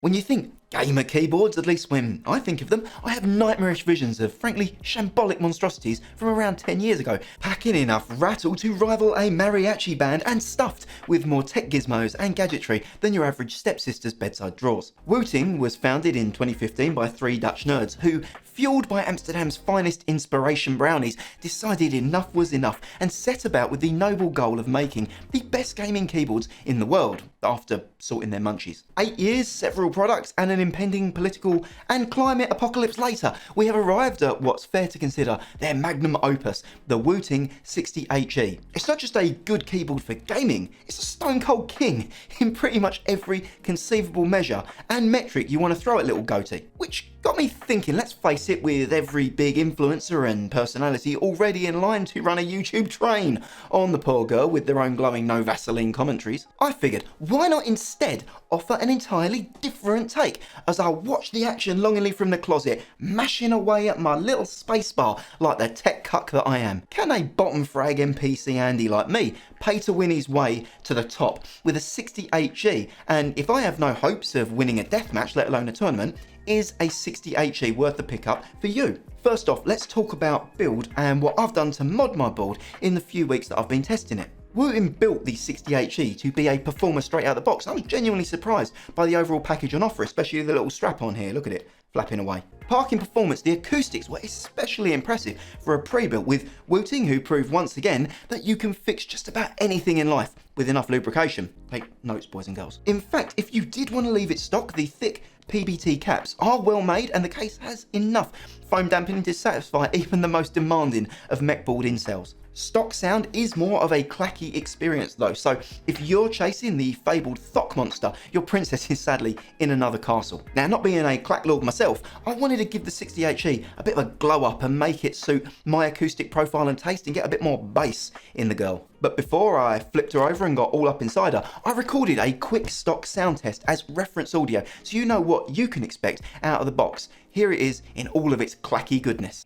When you think gamer keyboards, at least when I think of them, I have nightmarish visions of frankly shambolic monstrosities from around 10 years ago, packing enough rattle to rival a mariachi band and stuffed with more tech gizmos and gadgetry than your average stepsister's bedside drawers. Wooting was founded in 2015 by three Dutch nerds who, fueled by Amsterdam's finest inspiration brownies, decided enough was enough and set about with the noble goal of making the best gaming keyboards in the world, after sorting their munchies. 8 years, several products, and an impending political and climate apocalypse later, we have arrived at what's fair to consider their magnum opus, the Wooting 60HE. It's not just a good keyboard for gaming, it's a stone cold king in pretty much every conceivable measure and metric you want to throw at little goatee. Which got me thinking, let's face it, with every big influencer and personality already in line to run a YouTube train on the poor girl with their own glowing no Vaseline commentaries, I figured, why not instead offer an entirely different take as I watch the action longingly from the closet, mashing away at my little spacebar like the tech cuck that I am. Can a bottom frag NPC Andy like me pay to win his way to the top with a 60HE? And if I have no hopes of winning a deathmatch, let alone a tournament, is a 60HE worth the pickup for you? First off, let's talk about build and what I've done to mod my board in the few weeks that I've been testing it. Wooting built the 60HE to be a performer straight out the box. I was genuinely surprised by the overall package on offer, especially the little strap on here, look at it, flapping away. Parking performance, the acoustics were especially impressive for a pre-built, with Wooting who proved once again that you can fix just about anything in life with enough lubrication. Take notes, boys and girls. In fact, if you did want to leave it stock, the thick PBT caps are well made and the case has enough foam dampening to satisfy even the most demanding of mechboard incels. Stock sound is more of a clacky experience though, so if you're chasing the fabled Thok monster, your princess is sadly in another castle. Now, not being a clacklord myself, I wanted to give the 60HE a bit of a glow up and make it suit my acoustic profile and taste and get a bit more bass in the girl. But before I flipped her over and got all up inside her, I recorded a quick stock sound test as reference audio so you know what you can expect out of the box. Here it is in all of its clacky goodness.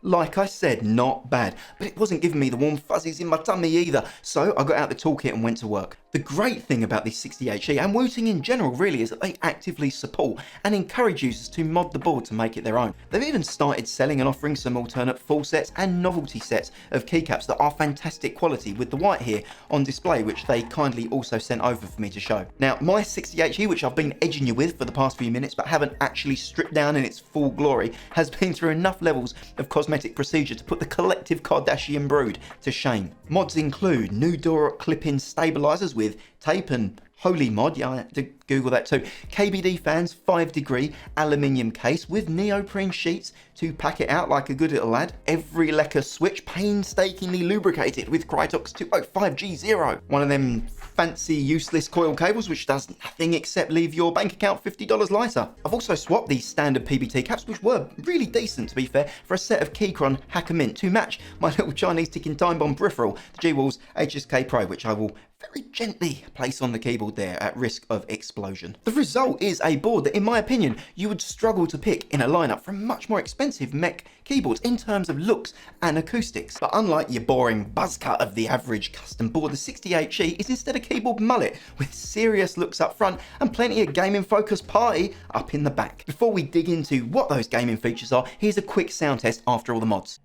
Like I said, not bad, but it wasn't giving me the warm fuzzies in my tummy either, so I got out the toolkit and went to work. The great thing about this 60HE and Wooting in general really is that they actively support and encourage users to mod the board to make it their own. They've even started selling and offering some alternate full sets and novelty sets of keycaps that are fantastic quality, with the white here on display, which they kindly also sent over for me to show. Now, my 60HE, which I've been edging you with for the past few minutes but haven't actually stripped down in its full glory, has been through enough levels of cosmetic procedure to put the collective Kardashian brood to shame. Mods include new door clip-in stabilizers with tape and holy mod, yeah, I had to Google that too. KBD fans, 5-degree aluminium case with neoprene sheets to pack it out like a good little lad. Every lacquer switch painstakingly lubricated with Krytox 205G0. One of them fancy useless coil cables which does nothing except leave your bank account $50 lighter. I've also swapped these standard PBT caps, which were really decent to be fair, for a set of Keychron Hacker Mint to match my little Chinese ticking time bomb peripheral, the G-Walls HSK Pro, which I will very gently place on the keyboard there at risk of explosion. The result is a board that, in my opinion, you would struggle to pick in a lineup from much more expensive mech keyboards in terms of looks and acoustics. But unlike your boring buzz cut of the average custom board, the 60HE is instead a keyboard mullet with serious looks up front and plenty of gaming focused party up in the back. Before we dig into what those gaming features are, here's a quick sound test after all the mods.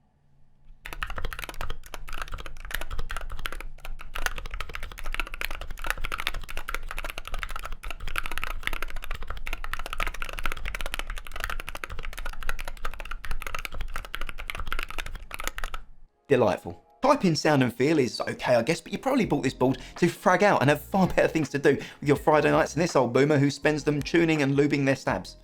Delightful. Type-in sound and feel is okay, I guess, but you probably bought this board to frag out and have far better things to do with your Friday nights than this old boomer who spends them tuning and lubing their stabs.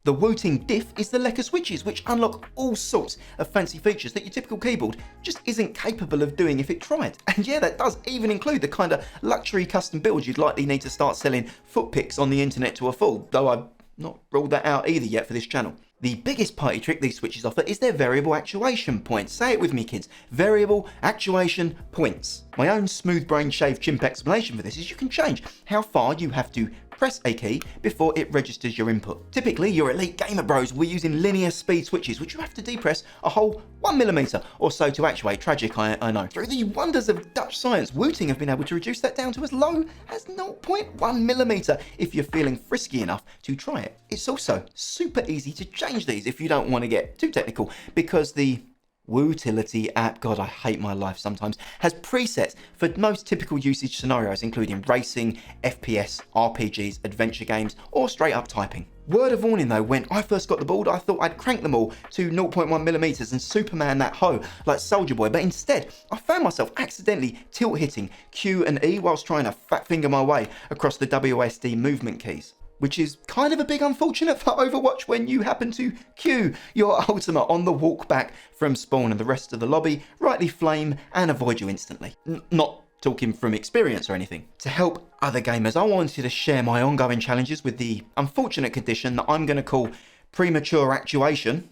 The Wooting diff is the lacquer switches, which unlock all sorts of fancy features that your typical keyboard just isn't capable of doing if it tried. And yeah, that does even include the kind of luxury custom builds you'd likely need to start selling foot pics on the internet to a fool, though I've not ruled that out either yet for this channel. The biggest party trick these switches offer is their variable actuation points. Say it with me, kids. Variable actuation points. My own smooth brain shaved chimp explanation for this is you can change how far you have to press a key before it registers your input. Typically, your elite gamer bros were using linear speed switches, which you have to depress a whole 1mm or so to actuate. Tragic, I know. Through the wonders of Dutch science, Wooting have been able to reduce that down to as low as 0.1mm if you're feeling frisky enough to try it. It's also super easy to change these if you don't want to get too technical, because the Wootility app, God, I hate my life sometimes, has presets for most typical usage scenarios, including racing, FPS, RPGs, adventure games, or straight up typing. Word of warning though, when I first got the board, I thought I'd crank them all to 0.1mm and Superman that hoe like Soldier Boy, but instead, I found myself accidentally tilt hitting Q and E whilst trying to fat finger my way across the WSD movement keys, which is kind of a big unfortunate for Overwatch when you happen to Q your ultimate on the walk back from spawn and the rest of the lobby rightly flame and avoid you instantly. Not talking from experience or anything. To help other gamers, I wanted to share my ongoing challenges with the unfortunate condition that I'm going to call premature actuation.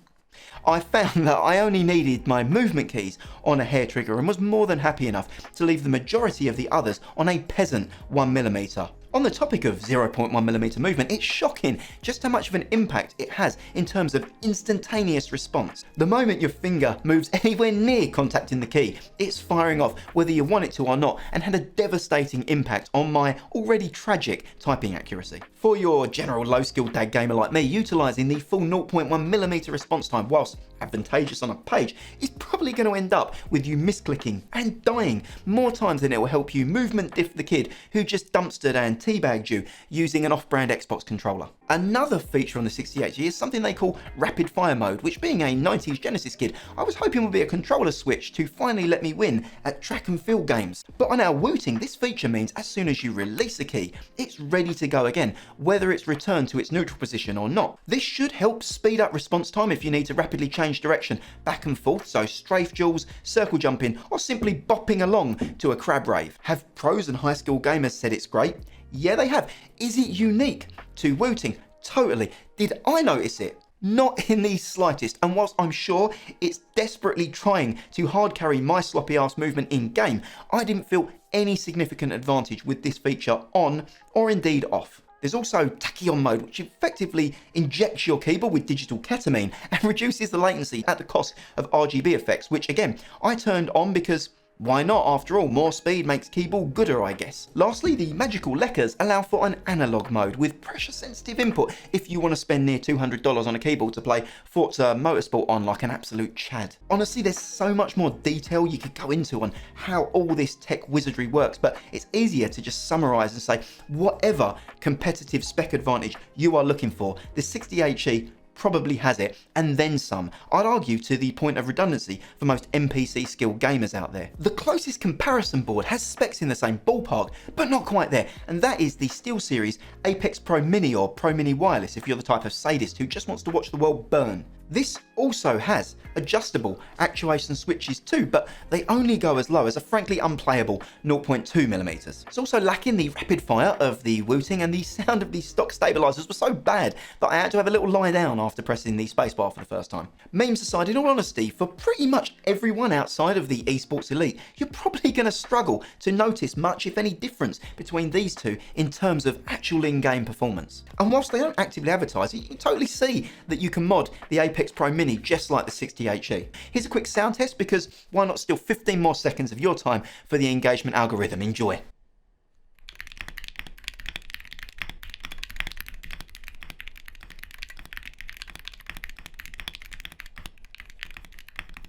I found that I only needed my movement keys on a hair trigger and was more than happy enough to leave the majority of the others on a peasant 1mm. On the topic of 0.1mm movement, it's shocking just how much of an impact it has in terms of instantaneous response. The moment your finger moves anywhere near contacting the key, it's firing off whether you want it to or not, and had a devastating impact on my already tragic typing accuracy. For your general low-skilled dad gamer like me, utilising the full 0.1mm response time, whilst advantageous on a page, is probably going to end up with you misclicking and dying more times than it will help you movement diff the kid who just dumpstered and teabagged you using an off-brand Xbox controller. Another feature on the 60HE is something they call rapid fire mode, which, being a 90s Genesis kid, I was hoping would be a controller switch to finally let me win at track and field games. But on our Wooting, this feature means as soon as you release a key, it's ready to go again, whether it's returned to its neutral position or not. This should help speed up response time if you need to rapidly change direction back and forth, so strafe duels, circle jumping, or simply bopping along to a crab rave. Have pros and high skill gamers said it's great? Yeah, they have. Is it unique to Wooting? Totally. Did I notice it? Not in the slightest, and whilst I'm sure it's desperately trying to hard carry my sloppy ass movement in game, I didn't feel any significant advantage with this feature on, or indeed off. There's also tachyon mode, which effectively injects your keyboard with digital ketamine and reduces the latency at the cost of RGB effects, which again, I turned on because why not? After all, more speed makes keyboard gooder, I guess. Lastly, the magical leckers allow for an analog mode with pressure sensitive input if you want to spend near $200 on a keyboard to play Forza Motorsport on like an absolute chad. Honestly, there's so much more detail you could go into on how all this tech wizardry works, but it's easier to just summarize and say whatever competitive spec advantage you are looking for, the 60HE probably has it, and then some. I'd argue to the point of redundancy for most NPC skilled gamers out there. The closest comparison board has specs in the same ballpark, but not quite there, and that is the Steelseries Apex Pro Mini, or Pro Mini Wireless if you're the type of sadist who just wants to watch the world burn. This also has adjustable actuation switches too, but they only go as low as a frankly unplayable 0.2mm. It's also lacking the rapid fire of the Wooting, and the sound of the stock stabilizers was so bad that I had to have a little lie down after pressing the spacebar for the first time. Memes aside, in all honesty, for pretty much everyone outside of the esports elite, you're probably going to struggle to notice much, if any, difference between these two in terms of actual in-game performance. And whilst they don't actively advertise it, you can totally see that you can mod the Apex Pro Mini just like the 60HE. Here's a quick sound test, because why not steal 15 more seconds of your time for the engagement algorithm. Enjoy.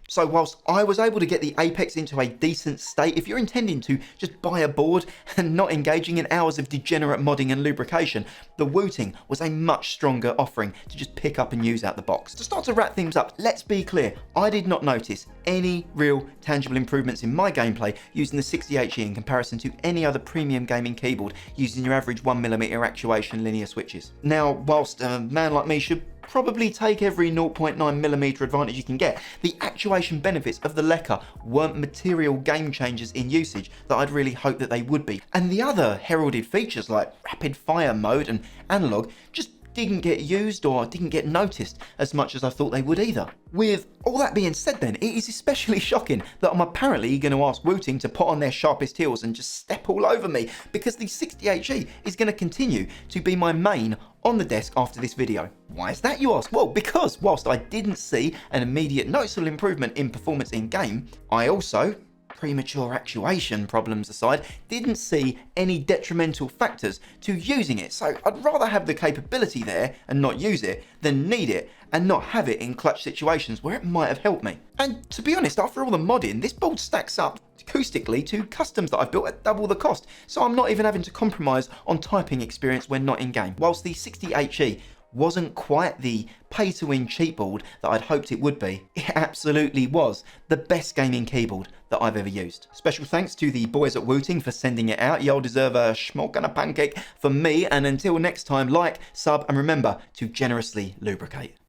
So whilst I was able to get the Apex into a decent state, if you're intending to just buy a board and not engaging in hours of degenerate modding and lubrication, the Wooting was a much stronger offering to just pick up and use out the box. To start to wrap things up, let's be clear, I did not notice any real tangible improvements in my gameplay using the 60HE in comparison to any other premium gaming keyboard using your average 1mm actuation linear switches. Now, whilst a man like me should probably take every 0.9mm advantage you can get, the actuation benefits of the Lecker weren't material game changers in usage that I'd really hoped that they would be. And the other heralded features like rapid fire mode and analog just didn't get used or didn't get noticed as much as I thought they would either. With all that being said then, it is especially shocking that I'm apparently going to ask Wooting to put on their sharpest heels and just step all over me, because the 60HE is going to continue to be my main on the desk after this video. Why is that, you ask? Well, because whilst I didn't see an immediate noticeable improvement in performance in game, I also, premature actuation problems aside, didn't see any detrimental factors to using it. So I'd rather have the capability there and not use it than need it and not have it in clutch situations where it might have helped me. And to be honest, after all the modding, this board stacks up acoustically to customs that I've built at double the cost, so I'm not even having to compromise on typing experience when not in game. Whilst the 60HE wasn't quite the pay-to-win cheap board that I'd hoped it would be, it absolutely was the best gaming keyboard that I've ever used. Special thanks to the boys at Wooting for sending it out. Y'all deserve a schmolk and a pancake from me, and until next time, like, sub, and remember to generously lubricate.